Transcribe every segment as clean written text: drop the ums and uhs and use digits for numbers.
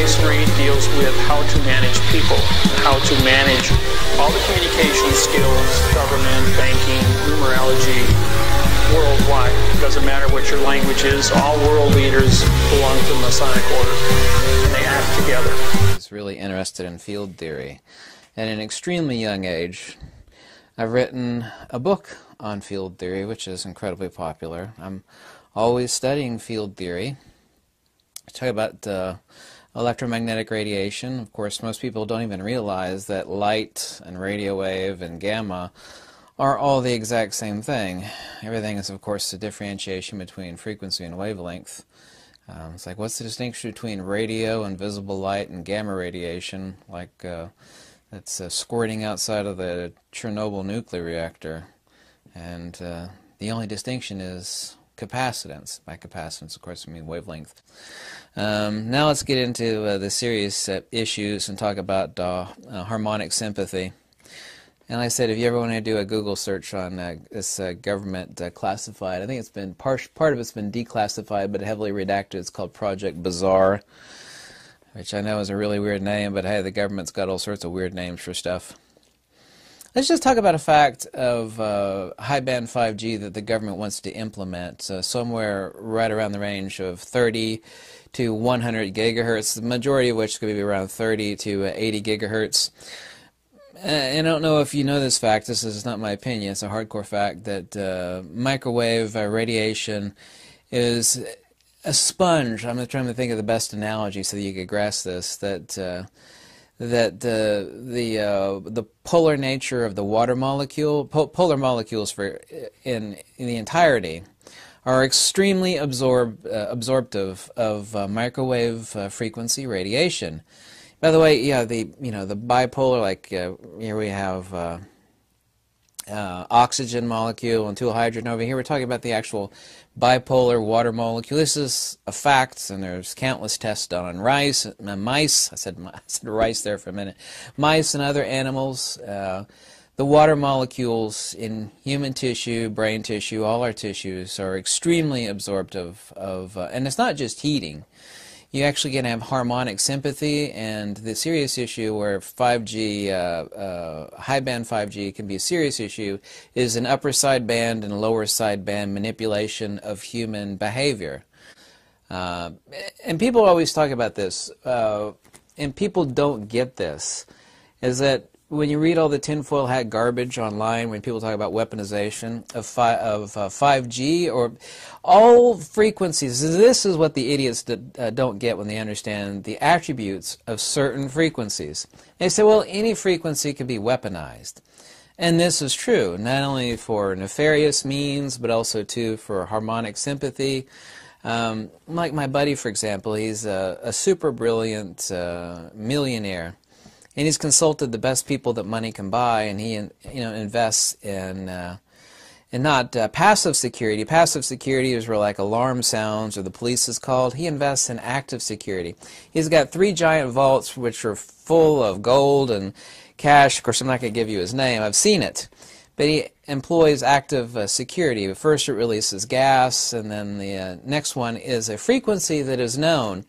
Freemasonry deals with how to manage people, how to manage all the communication skills, government, banking, numerology, worldwide. It doesn't matter what your language is. All world leaders belong to the Masonic order, and they act together. I was really interested in field theory. At an extremely young age, I've written a book on field theory, which is incredibly popular. I'm always studying field theory. I talk about electromagnetic radiation. Of course, most people don't even realize that light and radio wave and gamma are all the exact same thing. Everything is, of course, the differentiation between frequency and wavelength. It's like, what's the distinction between radio and visible light and gamma radiation? Like, that's squirting outside of the Chernobyl nuclear reactor. And the only distinction is capacitance. By capacitance, of course, I mean wavelength. Now let's get into the serious issues and talk about harmonic sympathy. And like I said, if you ever want to do a Google search on this government classified, I think it's been part of it's been declassified, but heavily redacted. It's called Project Bazaar, which I know is a really weird name, but hey, the government's got all sorts of weird names for stuff. Let's just talk about a fact of high-band 5G that the government wants to implement, somewhere right around the range of 30 to 100 gigahertz, the majority of which is going to be around 30 to 80 gigahertz. I don't know if you know this fact. This is not my opinion. It's a hardcore fact that microwave radiation is a sponge. I'm trying to think of the best analogy so that you could grasp this. That the polar nature of the water molecule, polar molecules in the entirety, are extremely absorptive of microwave frequency radiation. By the way, yeah, the bipolar, like here we have oxygen molecule and 2 hydrogen. Over here we're talking about the actual bipolar water molecule. This is a fact, and there's countless tests done on mice. I said rice there for a minute. Mice and other animals. The water molecules in human tissue, brain tissue, all our tissues are extremely absorptive of, and it's not just heating. You actually can have harmonic sympathy, and the serious issue where 5G, high-band 5G can be a serious issue is an upper sideband and lower sideband manipulation of human behavior. And people always talk about this, and people don't get this, is that when you read all the tinfoil hat garbage online, when people talk about weaponization of 5G or all frequencies, this is what the idiots don't get when they understand the attributes of certain frequencies. They say, well, any frequency can be weaponized. And this is true, not only for nefarious means, but also, too, for harmonic sympathy. Like my buddy, for example, he's a super brilliant millionaire. And he's consulted the best people that money can buy, and he invests in not passive security. Passive security is where like alarm sounds or the police is called. He invests in active security. He's got 3 giant vaults which are full of gold and cash. Of course, I'm not going to give you his name. I've seen it. But he employs active security. First it releases gas, and then the next one is a frequency that is known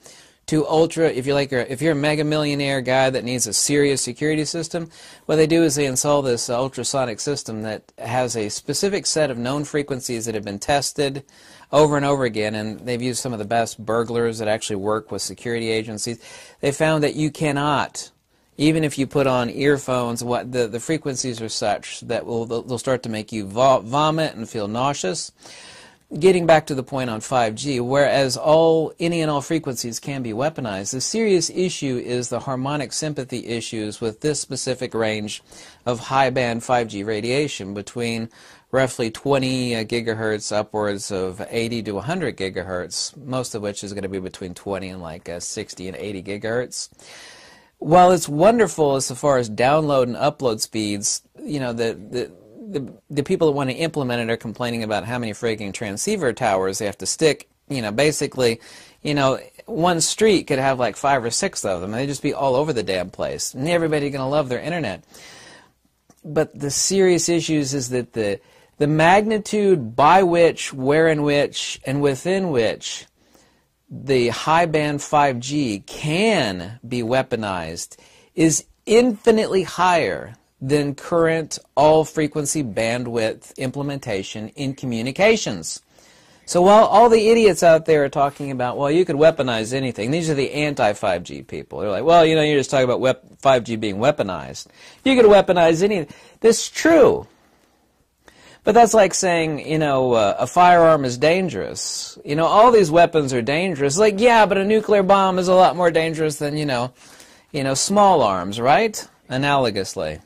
to ultra, if you're a mega millionaire guy that needs a serious security system, what they do is they install this ultrasonic system that has a specific set of known frequencies that have been tested over and over again, and they've used some of the best burglars that actually work with security agencies. They found that you cannot, even if you put on earphones, the frequencies are such that they'll start to make you vomit and feel nauseous. Getting back to the point on 5G, whereas any and all frequencies can be weaponized, the serious issue is the harmonic sympathy issues with this specific range of high-band 5G radiation between roughly 20 gigahertz upwards of 80 to 100 gigahertz, most of which is going to be between 20 and like 60 and 80 gigahertz. While it's wonderful as far as download and upload speeds, the people that want to implement it are complaining about how many freaking transceiver towers they have to stick. Basically, one street could have like 5 or 6 of them, and they'd just be all over the damn place. And everybody's going to love their internet. But the serious issues is that the magnitude by which, where in which, and within which the high-band 5G can be weaponized is infinitely higher than current all-frequency bandwidth implementation in communications. So while all the idiots out there are talking about, well, you could weaponize anything, these are the anti-5G people. They're like, well, you know, you're just talking about 5G being weaponized. You could weaponize anything. This is true. But that's like saying, you know, a firearm is dangerous. You know, all these weapons are dangerous. Like, yeah, but a nuclear bomb is a lot more dangerous than, you know, small arms, right? Analogously.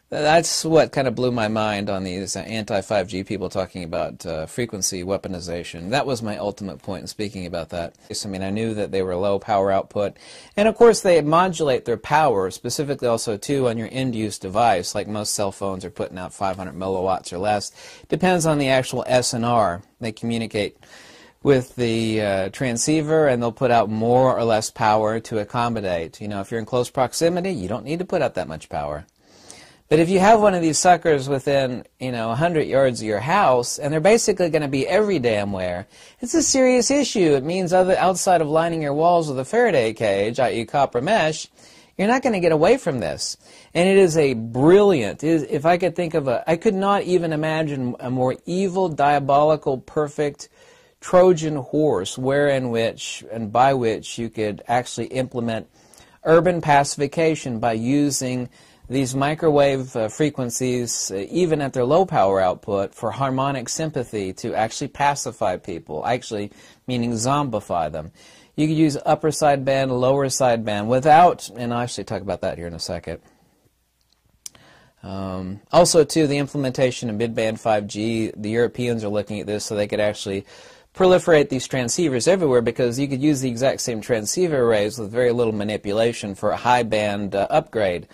That's what kind of blew my mind on these anti-5G people talking about frequency weaponization. That was my ultimate point in speaking about that. I mean, I knew that they were low power output. And of course, they modulate their power, specifically also, too, on your end-use device. Like most cell phones are putting out 500 milliwatts or less. Depends on the actual SNR. They communicate with the transceiver, and they'll put out more or less power to accommodate. You know, if you're in close proximity, you don't need to put out that much power. But if you have one of these suckers within, 100 yards of your house, and they're basically going to be every damn where, it's a serious issue. It means outside of lining your walls with a Faraday cage, i.e. copper mesh, you're not going to get away from this. And it is a brilliant, if I could think of I could not even imagine a more evil, diabolical, perfect Trojan horse by which you could actually implement urban pacification by using these microwave frequencies, even at their low power output, for harmonic sympathy to actually pacify people, actually meaning zombify them. You could use upper sideband, lower sideband without, and I'll actually talk about that here in a second. Also, too, the implementation of mid-band 5G, the Europeans are looking at this so they could actually proliferate these transceivers everywhere, because you could use the exact same transceiver arrays with very little manipulation for a high-band upgrade.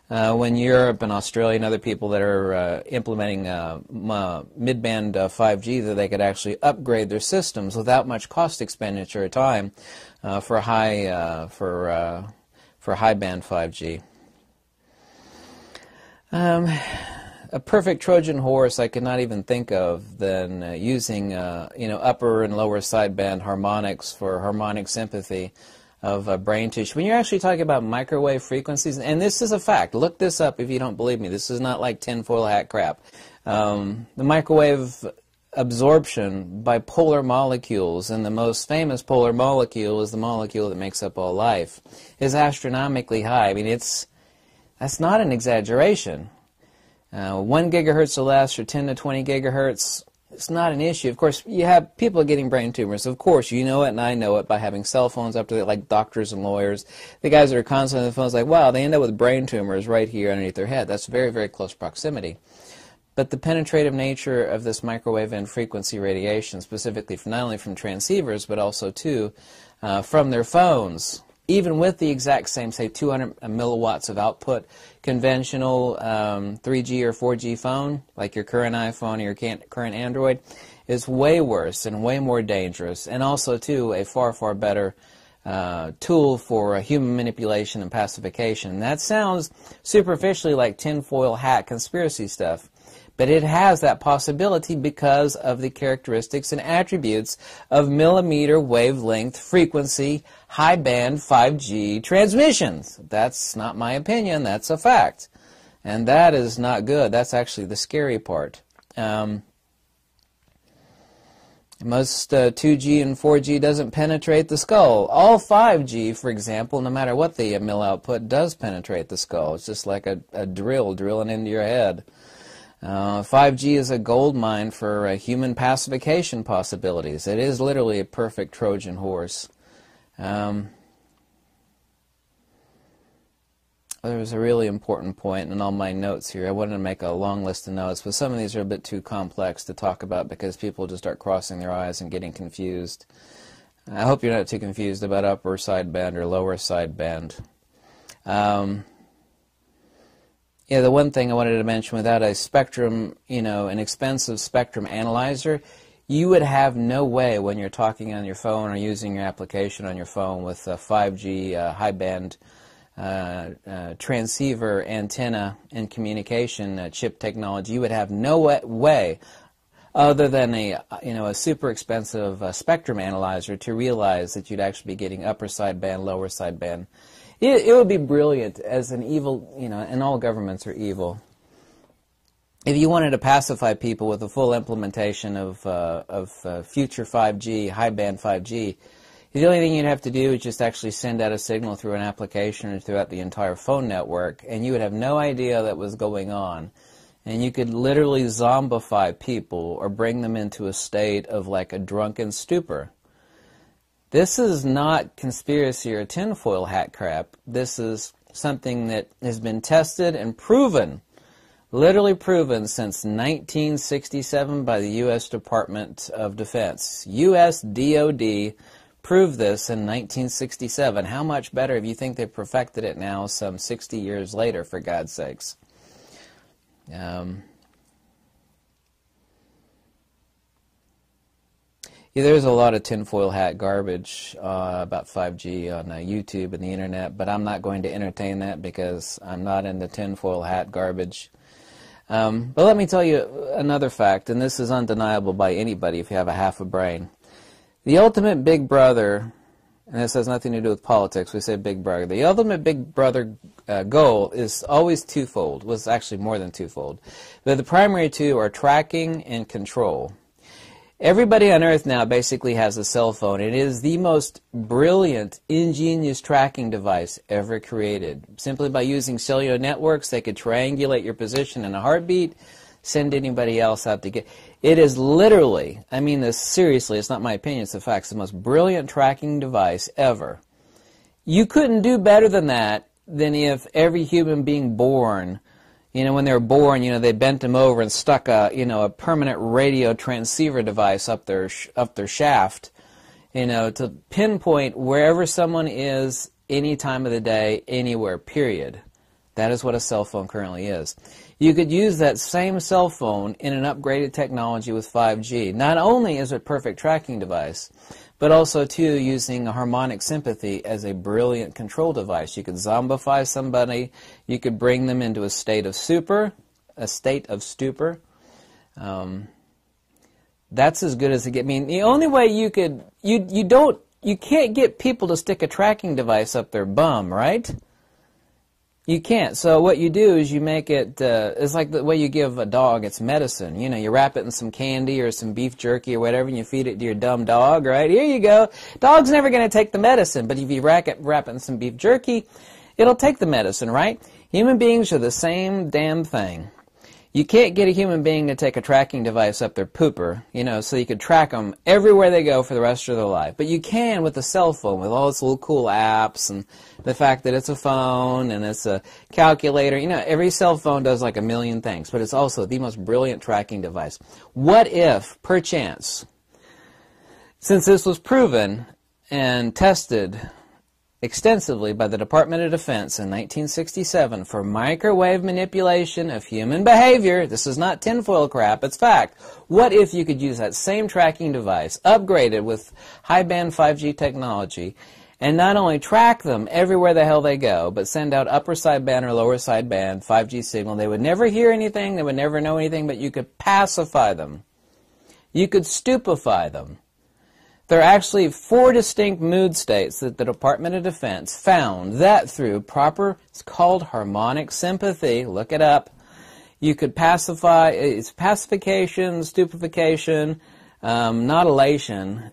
When Europe and Australia and other people that are implementing mid-band 5G, that they could actually upgrade their systems without much cost expenditure or time for high-band 5G. A perfect Trojan horse I could not even think of than using upper and lower sideband harmonics for harmonic sympathy of brain tissue. When you're actually talking about microwave frequencies, and this is a fact, look this up if you don't believe me, this is not like tinfoil hat crap. The microwave absorption by polar molecules, and the most famous polar molecule is the molecule that makes up all life, is astronomically high. I mean, that's not an exaggeration. 1 gigahertz or less, or 10 to 20 gigahertz, it's not an issue. Of course, you have people getting brain tumors. Of course, you know it, and I know it by having cell phones up to the, like doctors and lawyers. The guys that are constantly on the phones, like, wow, they end up with brain tumors right here underneath their head. That's very, very close proximity. But the penetrative nature of this microwave and frequency radiation, specifically not only from transceivers, but also, too, from their phones, even with the exact same, say, 200 milliwatts of output, conventional 3G or 4G phone, like your current iPhone or your current Android, is way worse and way more dangerous, and also, too, a far, far better tool for human manipulation and pacification. That sounds superficially like tinfoil hat conspiracy stuff, but it has that possibility because of the characteristics and attributes of millimeter wavelength frequency high-band 5G transmissions. That's not my opinion, that's a fact. And that is not good. That's actually the scary part. Most 2G and 4G doesn't penetrate the skull. All 5G, for example, no matter what the mill output, does penetrate the skull. It's just like a drill drilling into your head. 5G is a gold mine for human pacification possibilities. It is literally a perfect Trojan horse. There was a really important point in all my notes here. I wanted to make a long list of notes, but some of these are a bit too complex to talk about because people just start crossing their eyes and getting confused. I hope you're not too confused about upper sideband or lower sideband. Yeah, the one thing I wanted to mention, without a spectrum, an expensive spectrum analyzer, you would have no way when you're talking on your phone or using your application on your phone with 5G high-band transceiver antenna and communication chip technology, you would have no way other than a super expensive spectrum analyzer to realize that you'd actually be getting upper sideband, lower sideband. It would be brilliant as an evil, and all governments are evil. If you wanted to pacify people with a full implementation of future 5G, high-band 5G, the only thing you'd have to do is just actually send out a signal through an application or throughout the entire phone network, and you would have no idea that was going on. And you could literally zombify people or bring them into a state of like a drunken stupor. This is not conspiracy or tinfoil hat crap. This is something that has been tested and proven, literally proven since 1967 by the U.S. Department of Defense. U.S. DOD proved this in 1967. How much better if you think they've perfected it now some 60 years later, for God's sakes? Yeah, there's a lot of tinfoil hat garbage about 5G on YouTube and the internet, but I'm not going to entertain that because I'm not into tinfoil hat garbage. But let me tell you another fact, and this is undeniable by anybody if you have a half a brain. The ultimate big brother, and this has nothing to do with politics, we say big brother. The ultimate big brother goal is always twofold. Well, it's actually more than twofold. But the primary two are tracking and control. Everybody on Earth now basically has a cell phone. It is the most brilliant, ingenious tracking device ever created. Simply by using cellular networks, they could triangulate your position in a heartbeat, send anybody else out to get. It is literally, I mean this seriously, it's not my opinion, it's the facts, the most brilliant tracking device ever. You couldn't do better than that than if every human being born, when they were born, they bent them over and stuck a permanent radio transceiver device up their shaft, to pinpoint wherever someone is, any time of the day, anywhere, period. That is what a cell phone currently is. You could use that same cell phone in an upgraded technology with 5G. Not only is it a perfect tracking device, but also, too, using a harmonic sympathy as a brilliant control device. You could zombify somebody. You could bring them into a state of stupor. That's as good as it gets. I mean, the only way you could, you can't get people to stick a tracking device up their bum, right? You can't. So what you do is you make it, it's like the way you give a dog its medicine. You wrap it in some candy or some beef jerky or whatever, and you feed it to your dumb dog, right? Here you go. Dog's never going to take the medicine, but if you wrap it in some beef jerky, it'll take the medicine, right? Human beings are the same damn thing. You can't get a human being to take a tracking device up their pooper, so you could track them everywhere they go for the rest of their life. But you can with a cell phone, with all its little cool apps and the fact that it's a phone and it's a calculator. Every cell phone does like a million things, but it's also the most brilliant tracking device. What if, perchance, since this was proven and tested extensively by the Department of Defense in 1967 for microwave manipulation of human behavior. This is not tinfoil crap, it's fact. What if you could use that same tracking device, upgraded with high-band 5G technology, and not only track them everywhere the hell they go, but send out upper sideband or lower sideband 5G signal. They would never hear anything, they would never know anything, but you could pacify them. You could stupefy them. There are actually 4 distinct mood states that the Department of Defense found that through proper, it's called harmonic sympathy, look it up, you could pacify, it's pacification, stupefaction, not elation,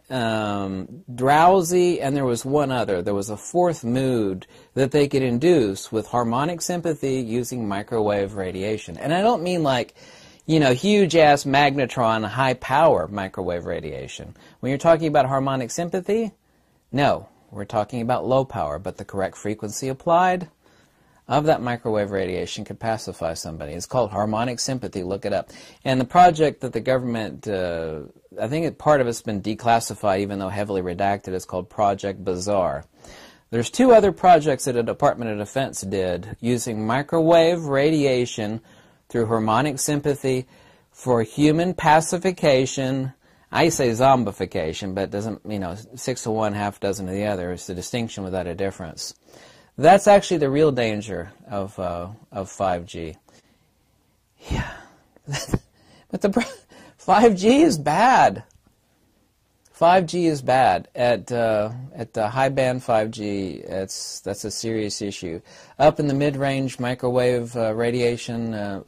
drowsy, and there was one other. There was a 4th mood that they could induce with harmonic sympathy using microwave radiation. And I don't mean like, huge-ass magnetron, high-power microwave radiation. When you're talking about harmonic sympathy, no, we're talking about low power, but the correct frequency applied of that microwave radiation could pacify somebody. It's called harmonic sympathy. Look it up. And the project that the government, I think part of it's been declassified, even though heavily redacted, is called Project Bazaar. There's 2 other projects that the Department of Defense did using microwave radiation through harmonic sympathy for human pacification. I say zombification, but it doesn't, 6 to 1, half dozen to the other. It's a distinction without a difference. That's actually the real danger of 5G. Yeah. But 5G is bad. 5G is bad. At the high band 5G, that's a serious issue. Up in the mid-range microwave radiation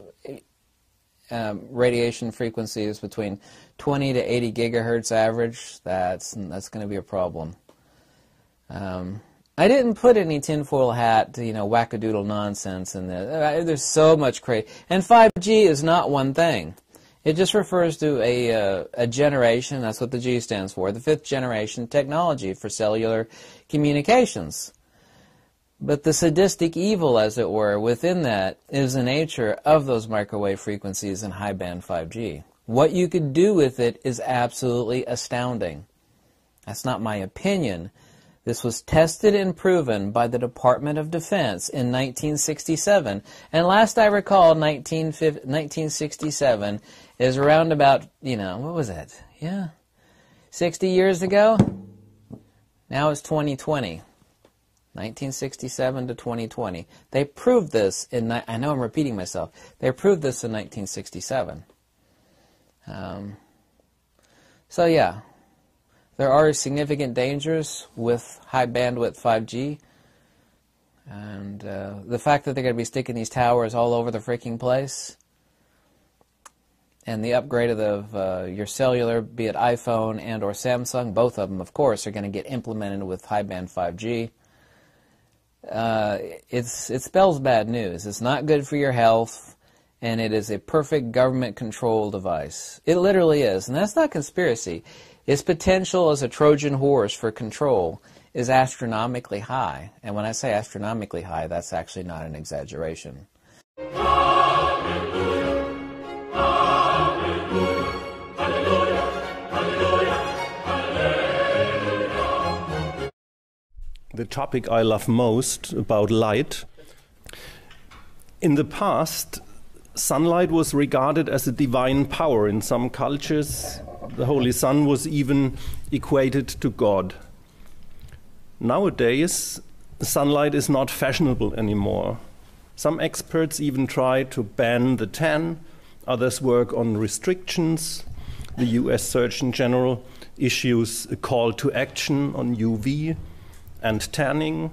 frequencies between 20 to 80 gigahertz average, that's going to be a problem. I didn't put any tinfoil hat, wackadoodle nonsense in there. There's so much crazy. And 5G is not one thing. It just refers to a generation, that's what the G stands for, the 5th generation technology for cellular communications. But the sadistic evil, as it were, within that is the nature of those microwave frequencies in high-band 5G. What you could do with it is absolutely astounding. That's not my opinion. This was tested and proven by the Department of Defense in 1967. And last I recall, 1967 is around about, what was that? Yeah, 60 years ago? Now it's 2020. 1967 to 2020. They proved this in, I know I'm repeating myself, they proved this in 1967. So yeah, there are significant dangers with high bandwidth 5G. And the fact that they're going to be sticking these towers all over the freaking place, and the upgrade of your cellular, be it iPhone and or Samsung, both of them, of course, are going to get implemented with high band 5G. It spells bad news. It's not good for your health, and it is a perfect government control device. It literally is, and that's not conspiracy. Its potential as a Trojan horse for control is astronomically high. And when I say astronomically high, that's actually not an exaggeration. The topic I love most about light. In the past, sunlight was regarded as a divine power. In some cultures, the Holy Sun was even equated to God. Nowadays, sunlight is not fashionable anymore. Some experts even try to ban the tan, others work on restrictions. The US Surgeon General issues a call to action on UV and tanning.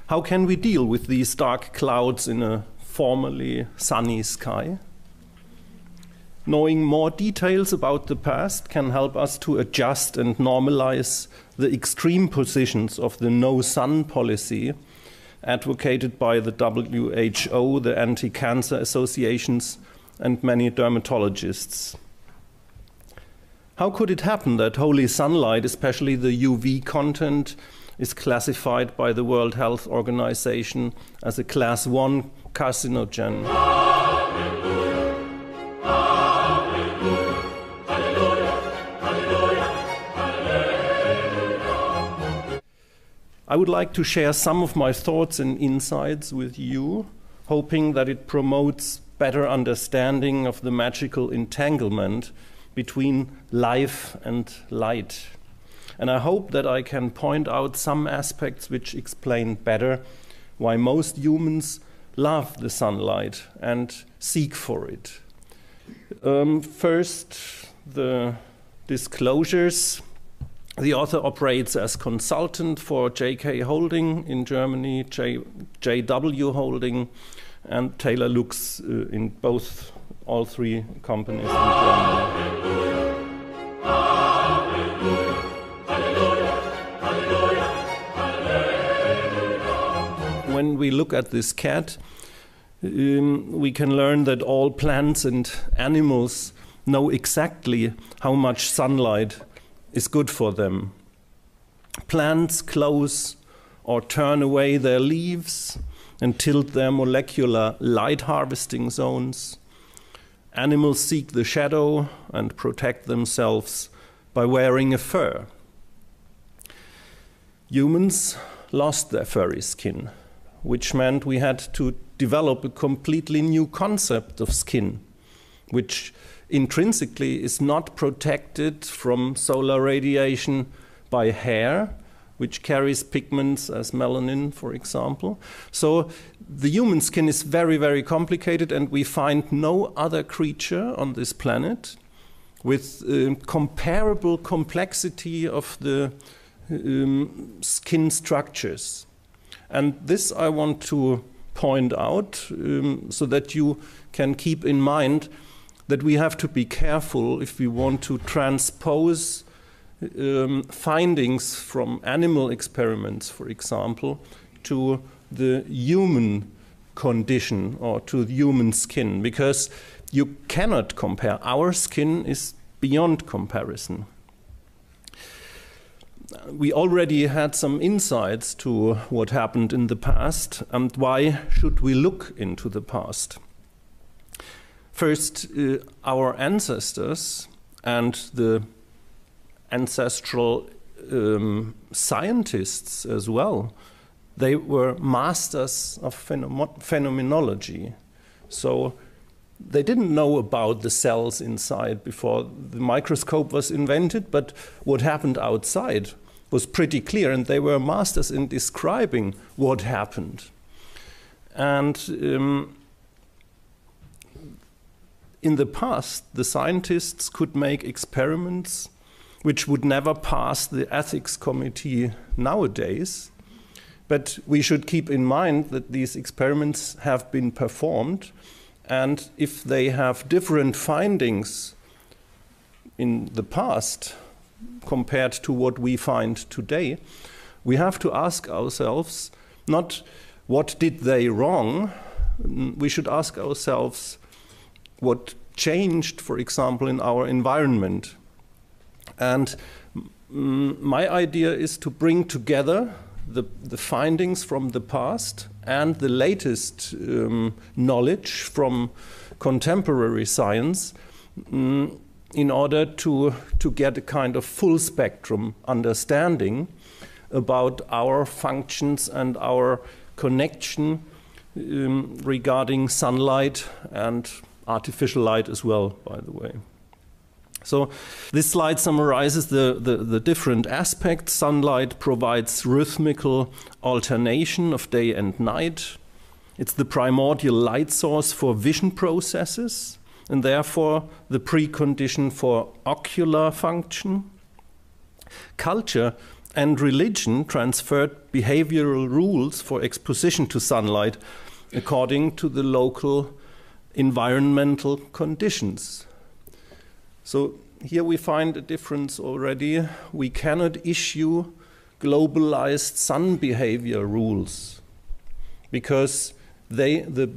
How can we deal with these dark clouds in a formerly sunny sky? Knowing more details about the past can help us to adjust and normalize the extreme positions of the no sun policy advocated by the WHO, the anti-cancer associations, and many dermatologists. How could it happen that holy sunlight, especially the UV content, is classified by the World Health Organization as a class 1 carcinogen? I would like to share some of my thoughts and insights with you, hoping that it promotes better understanding of the magical entanglement between life and light. And I hope that I can point out some aspects which explain better why most humans love the sunlight and seek for it. First, the disclosures. The author operates as consultant for JK Holding in Germany, JW Holding, and Taylor Lux in all three companies in Germany. When we look at this cat, we can learn that all plants and animals know exactly how much sunlight is good for them. Plants close or turn away their leaves and tilt their molecular light harvesting zones. Animals seek the shadow and protect themselves by wearing a fur. Humans lost their furry skin, which meant we had to develop a completely new concept of skin, which intrinsically is not protected from solar radiation by hair, which carries pigments as melanin, for example. So the human skin is very, very complicated, and we find no other creature on this planet with comparable complexity of the skin structures. And this I want to point out so that you can keep in mind that we have to be careful if we want to transpose findings from animal experiments, for example, to the human condition or to the human skin, because you cannot compare. Our skin is beyond comparison. We already had some insights to what happened in the past, and why should we look into the past? First, our ancestors and the ancestral scientists as well, they were masters of phenomenology. So they didn't know about the cells inside before the microscope was invented, but what happened outside was pretty clear, and they were masters in describing what happened. And in the past, the scientists could make experiments which would never pass the ethics committee nowadays. But we should keep in mind that these experiments have been performed, and if they have different findings in the past compared to what we find today, we have to ask ourselves not what did they wrong, we should ask ourselves what changed, for example, in our environment. And my idea is to bring together the findings from the past and the latest knowledge from contemporary science in order to get a kind of full spectrum understanding about our functions and our connection regarding sunlight and artificial light as well, by the way. So this slide summarizes the different aspects. Sunlight provides rhythmical alternation of day and night. It's the primordial light source for vision processes, and therefore the precondition for ocular function. Culture and religion transferred behavioral rules for exposition to sunlight according to the local environmental conditions. So here we find a difference already. We cannot issue globalized sun behavior rules because the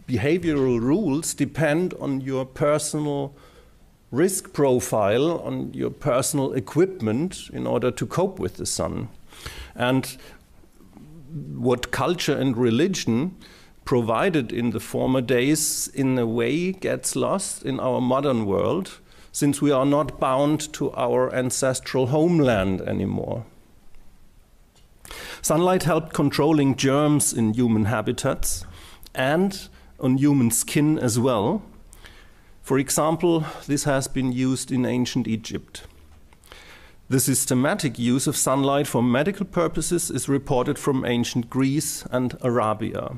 behavioral rules depend on your personal risk profile, on your personal equipment in order to cope with the sun. And what culture and religion provided in the former days, in a way, gets lost in our modern world, since we are not bound to our ancestral homeland anymore. Sunlight helped controlling germs in human habitats and on human skin as well. For example, this has been used in ancient Egypt. The systematic use of sunlight for medical purposes is reported from ancient Greece and Arabia.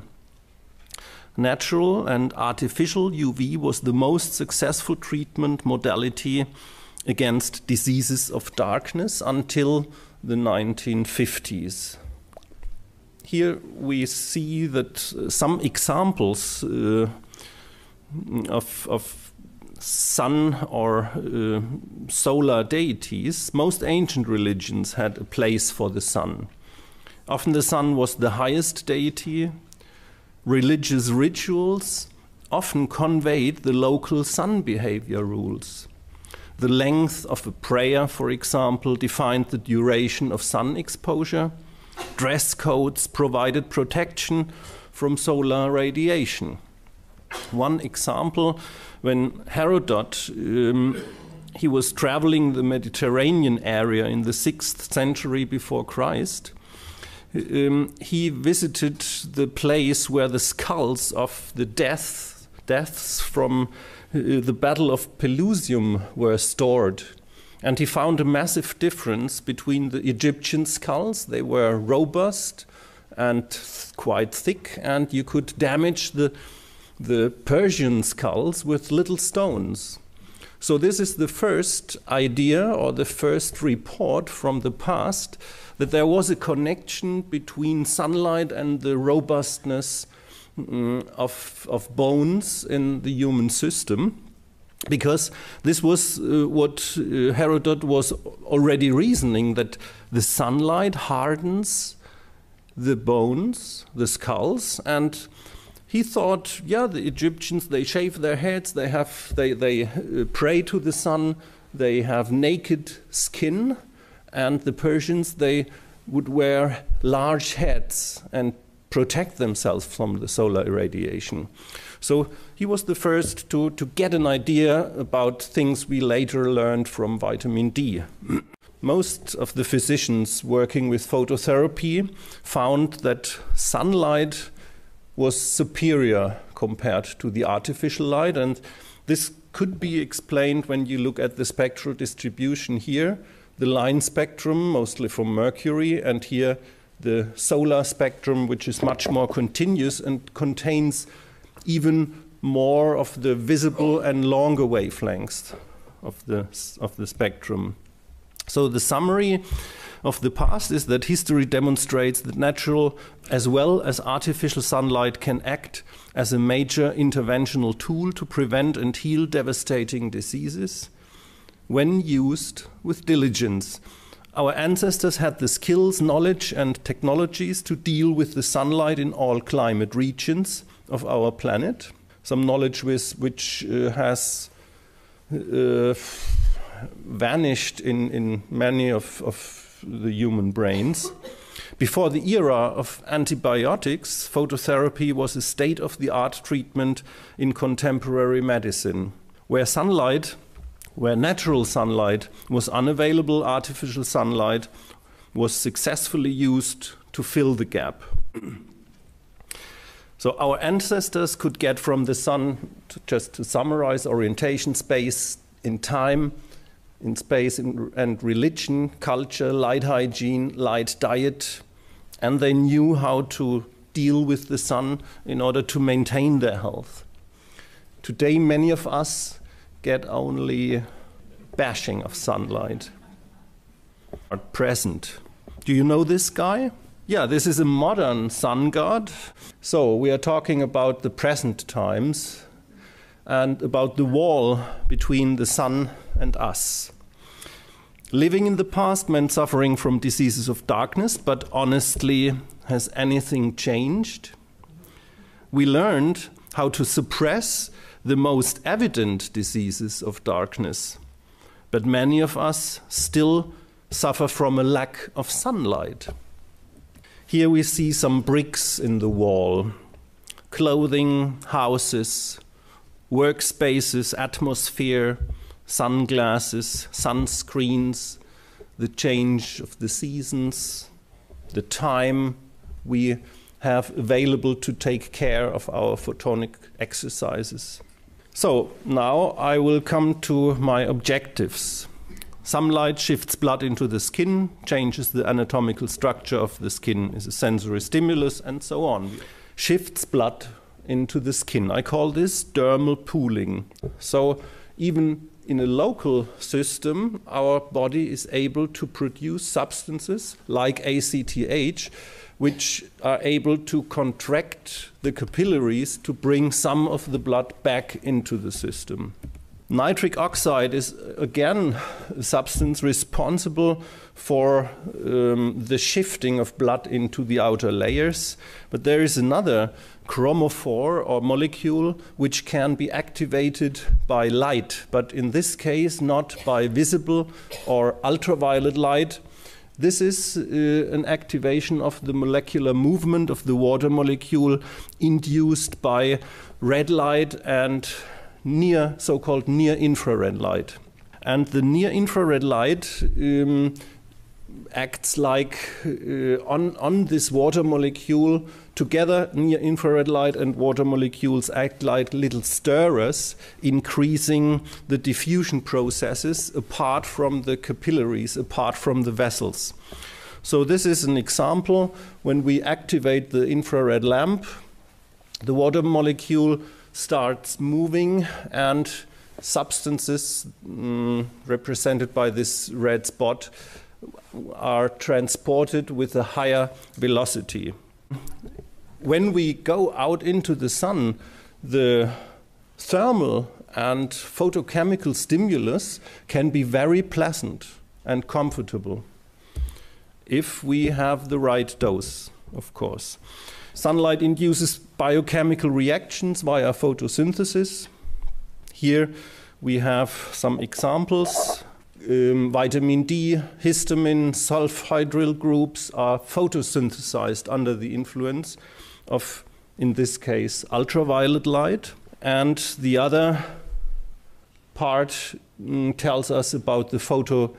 Natural and artificial UV was the most successful treatment modality against diseases of darkness until the 1950s. Here we see that some examples of sun or solar deities, most ancient religions had a place for the sun. Often the sun was the highest deity. Religious rituals often conveyed the local sun behavior rules. The length of a prayer, for example, defined the duration of sun exposure. Dress codes provided protection from solar radiation. One example, when Herodot, he was traveling the Mediterranean area in the 6th century before Christ, he visited the place where the skulls of the deaths from the Battle of Pelusium were stored. And he found a massive difference between the Egyptian skulls. They were robust and quite thick, and you could damage the Persian skulls with little stones. So this is the first idea or the first report from the past that there was a connection between sunlight and the robustness of bones in the human system, because this was what Herodot was already reasoning, that the sunlight hardens the bones, the skulls, and he thought, yeah, the Egyptians, they shave their heads, they pray to the sun, they have naked skin, and the Persians, they would wear large hats and protect themselves from the solar irradiation. So he was the first to get an idea about things we later learned from vitamin D. Most of the physicians working with phototherapy found that sunlight was superior compared to the artificial light, and this could be explained when you look at the spectral distribution here, the line spectrum, mostly from Mercury, and here the solar spectrum, which is much more continuous and contains even more of the visible and longer wavelengths of the spectrum. So the summary of the past is that history demonstrates that natural as well as artificial sunlight can act as a major interventional tool to prevent and heal devastating diseases when used with diligence. Our ancestors had the skills, knowledge, and technologies to deal with the sunlight in all climate regions of our planet. Some knowledge which has vanished in many of the human brains. Before the era of antibiotics, phototherapy was a state-of-the-art treatment in contemporary medicine. Where natural sunlight was unavailable, artificial sunlight was successfully used to fill the gap. So our ancestors could get from the sun, just to summarize, orientation, space, in time, in space and religion, culture, light hygiene, light diet, and they knew how to deal with the sun in order to maintain their health. Today, many of us get only bashing of sunlight. At present. Do you know this guy? Yeah, this is a modern sun god. So we are talking about the present times and about the wall between the sun and us. Living in the past meant suffering from diseases of darkness, but honestly, has anything changed? We learned how to suppress the most evident diseases of darkness, but many of us still suffer from a lack of sunlight. Here we see some bricks in the wall, clothing, houses, workspaces, atmosphere, sunglasses, sunscreens, the change of the seasons, the time we have available to take care of our photonic exercises. So now I will come to my objectives. Sunlight shifts blood into the skin, changes the anatomical structure of the skin, is a sensory stimulus, and so on. Shifts blood into the skin. I call this dermal pooling. So even in a local system, our body is able to produce substances like ACTH, which are able to contract the capillaries to bring some of the blood back into the system. Nitric oxide is again a substance responsible for the shifting of blood into the outer layers, but there is another chromophore or molecule which can be activated by light, but in this case not by visible or ultraviolet light. This is an activation of the molecular movement of the water molecule induced by red light and so-called near-infrared light. And the near-infrared light acts like on this water molecule. Together, near infrared light and water molecules act like little stirrers, increasing the diffusion processes apart from the capillaries, apart from the vessels. So this is an example. When we activate the infrared lamp, the water molecule starts moving, and substances represented by this red spot are transported with a higher velocity. When we go out into the sun, the thermal and photochemical stimulus can be very pleasant and comfortable if we have the right dose, of course. Sunlight induces biochemical reactions via photosynthesis. Here we have some examples. Vitamin D, histamine, sulfhydryl groups are photosynthesized under the influence of, in this case, ultraviolet light. And the other part tells us about the photolysis,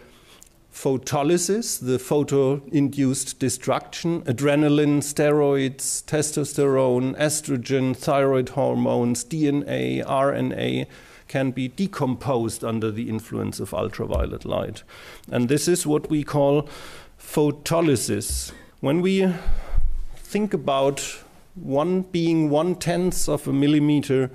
the photo-induced destruction. Adrenaline, steroids, testosterone, estrogen, thyroid hormones, DNA, RNA can be decomposed under the influence of ultraviolet light. And this is what we call photolysis. When we think about being 1/10 of a millimeter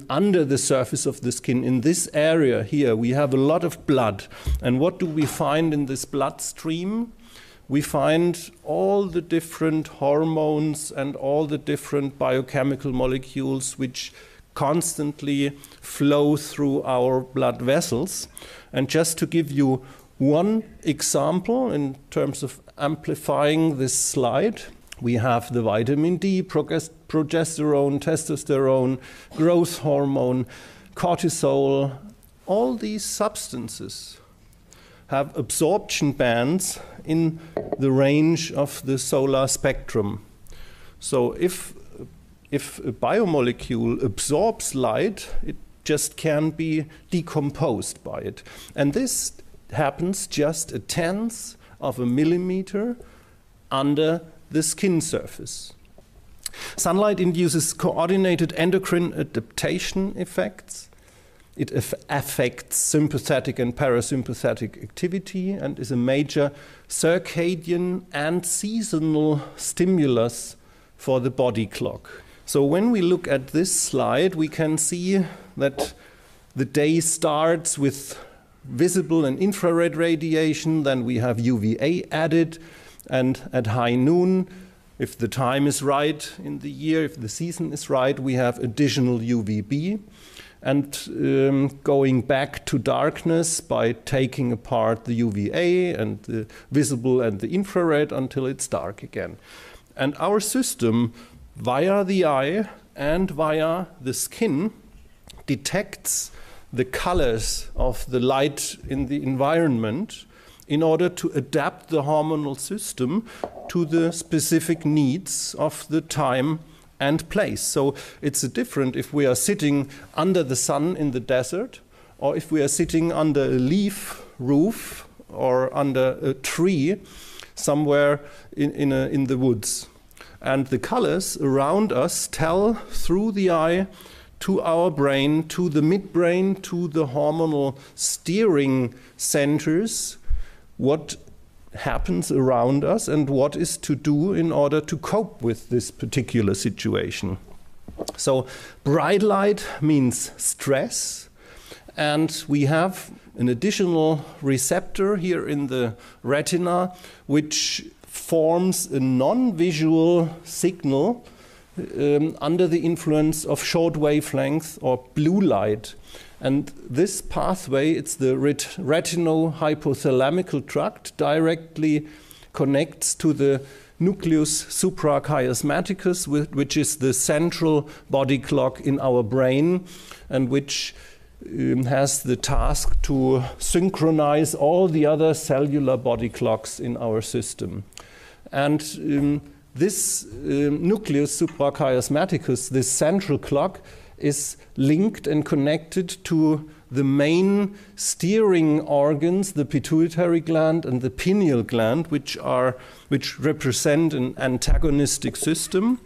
under the surface of the skin, in this area here, we have a lot of blood. And what do we find in this bloodstream? We find all the different hormones and all the different biochemical molecules which constantly flow through our blood vessels. And just to give you one example in terms of amplifying this slide, we have the vitamin D, progesterone, testosterone, growth hormone, cortisol. All these substances have absorption bands in the range of the solar spectrum. So if a biomolecule absorbs light, it just can be decomposed by it. And this happens just 1/10 of a millimeter under the skin surface. Sunlight induces coordinated endocrine adaptation effects. It affects sympathetic and parasympathetic activity and is a major circadian and seasonal stimulus for the body clock. So when we look at this slide, we can see that the day starts with visible and infrared radiation, then we have UVA added, and at high noon, if the time is right in the year, if the season is right, we have additional UVB. And going back to darkness by taking apart the UVA and the visible and the infrared until it's dark again. And our system, via the eye and via the skin, detects the colors of the light in the environment in order to adapt the hormonal system to the specific needs of the time and place. So it's different if we are sitting under the sun in the desert, or if we are sitting under a leaf roof or under a tree somewhere in the woods. And the colors around us tell through the eye to our brain, to the midbrain, to the hormonal steering centers, what happens around us and what is to do in order to cope with this particular situation. So bright light means stress, and we have an additional receptor here in the retina which forms a non-visual signal under the influence of short wavelength or blue light. And this pathway, it's the retino-hypothalamical tract, directly connects to the nucleus suprachiasmaticus, which is the central body clock in our brain, and which has the task to synchronize all the other cellular body clocks in our system. And this nucleus suprachiasmaticus, this central clock, is linked and connected to the main steering organs, the pituitary gland and the pineal gland, which represent an antagonistic system.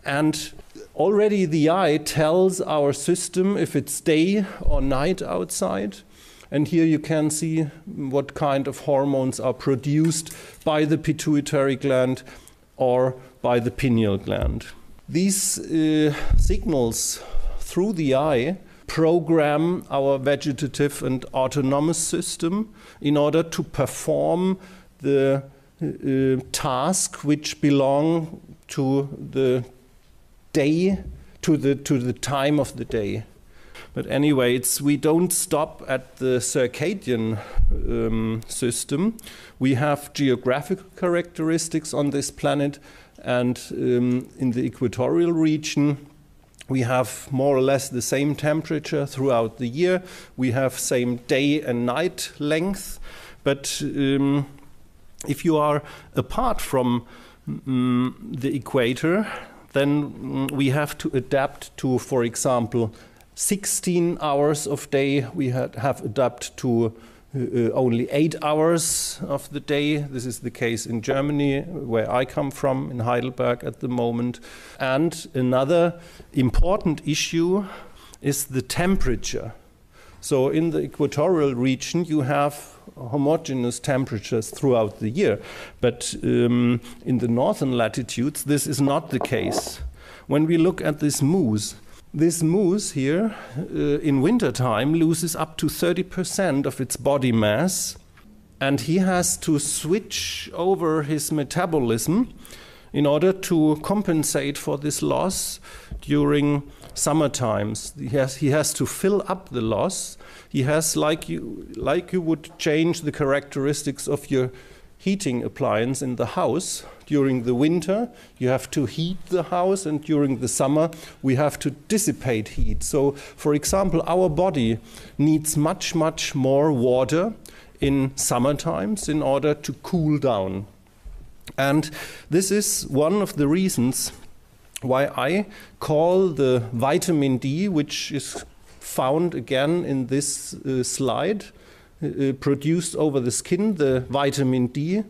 And already the eye tells our system if it's day or night outside. And here you can see what kind of hormones are produced by the pituitary gland or by the pineal gland. These signals through the eye program our vegetative and autonomous system in order to perform the task which belong to the day, to the time of the day. But anyway, we don't stop at the circadian system. We have geographical characteristics on this planet, and in the equatorial region, we have more or less the same temperature throughout the year. We have same day and night length. But if you are apart from the equator, then we have to adapt to, for example, 16 hours of day. We have adapted to only 8 hours of the day. This is the case in Germany, where I come from, in Heidelberg at the moment. And another important issue is the temperature. So in the equatorial region, you have homogeneous temperatures throughout the year. But in the northern latitudes, this is not the case. When we look at this moose here in wintertime loses up to 30% of its body mass, and he has to switch over his metabolism in order to compensate for this loss during summer times. He has to fill up the loss. He has, like you would change the characteristics of your heating appliance in the house. During the winter, you have to heat the house, and during the summer, we have to dissipate heat. So, for example, our body needs much, much more water in summer times in order to cool down. And this is one of the reasons why I call the vitamin D, which is found again in this slide, produced over the skin, the vitamin D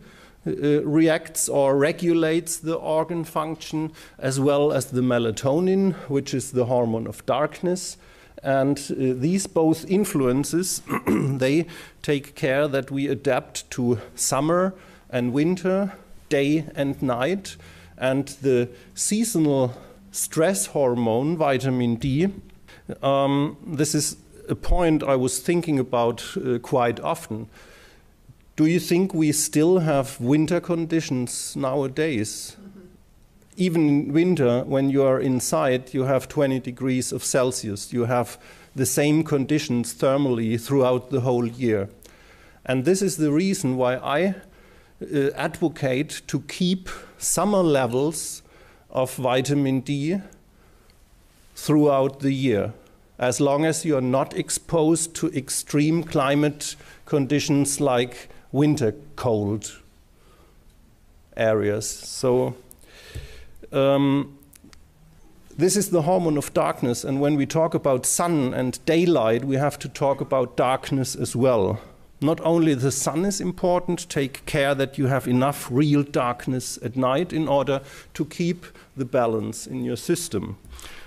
reacts or regulates the organ function, as well as the melatonin, which is the hormone of darkness. And these both influences, they take care that we adapt to summer and winter, day and night. And the seasonal stress hormone, vitamin D, this is a point I was thinking about quite often. Do you think we still have winter conditions nowadays? Even in winter, when you are inside, you have 20 degrees of Celsius. You have the same conditions thermally throughout the whole year. And this is the reason why I advocate to keep summer levels of vitamin D throughout the year, as long as you are not exposed to extreme climate conditions like winter cold areas. So this is the hormone of darkness, and when we talk about sun and daylight, we have to talk about darkness as well. Not only the sun is important, take care that you have enough real darkness at night in order to keep the balance in your system.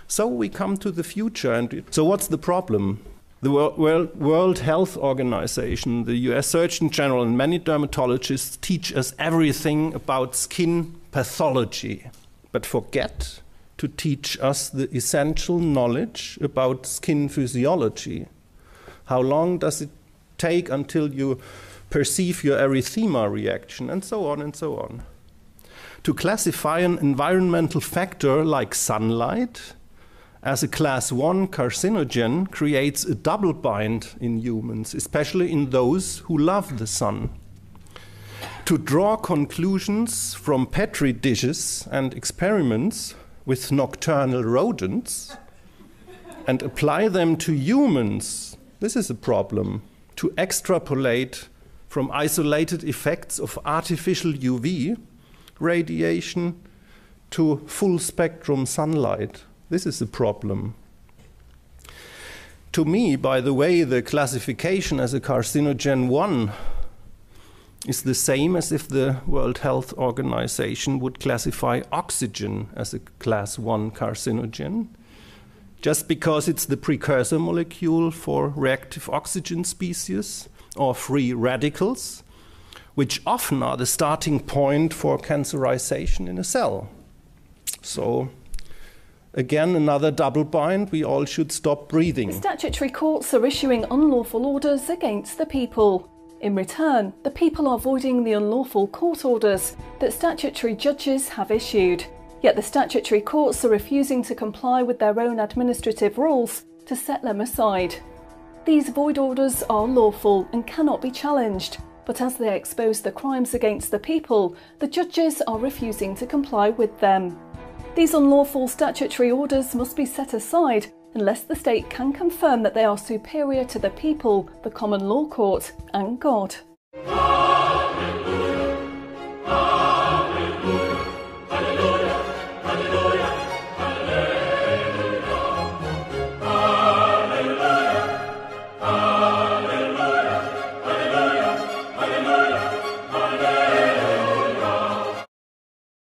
So we come to the future, and so what's the problem? The World Health Organization, the US Surgeon General, and many dermatologists teach us everything about skin pathology, but forget to teach us the essential knowledge about skin physiology. How long does it take until you perceive your erythema reaction, and so on and so on. To classify an environmental factor like sunlight as a class 1 carcinogen creates a double bind in humans, especially in those who love the sun. To draw conclusions from petri dishes and experiments with nocturnal rodents and apply them to humans, this is a problem. To extrapolate from isolated effects of artificial UV radiation to full spectrum sunlight, this is a problem. To me, by the way, the classification as a carcinogen 1 is the same as if the World Health Organization would classify oxygen as a class 1 carcinogen, just because it's the precursor molecule for reactive oxygen species or free radicals, which often are the starting point for cancerization in a cell. So, again, another double bind, we all should stop breathing. The statutory courts are issuing unlawful orders against the people. In return, the people are voiding the unlawful court orders that statutory judges have issued. Yet the statutory courts are refusing to comply with their own administrative rules to set them aside. These void orders are lawful and cannot be challenged, but as they expose the crimes against the people, the judges are refusing to comply with them. These unlawful statutory orders must be set aside unless the state can confirm that they are superior to the people, the common law court, and God.